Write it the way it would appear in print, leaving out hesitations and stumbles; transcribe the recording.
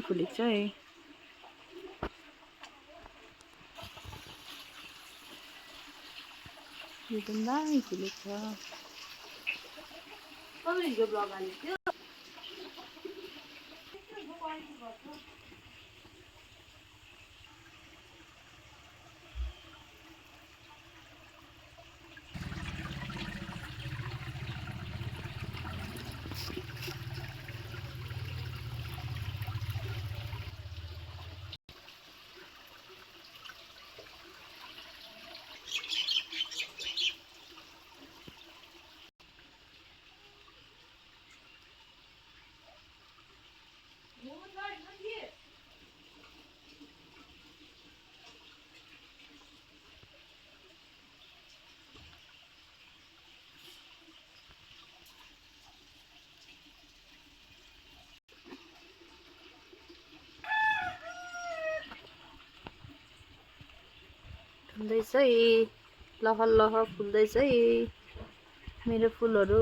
फुलेको छ है। यो पनि दामी फुलेको छ। फुल्दैछ है, लहर लहर फुल्दैछ है मेरो फुलहरू।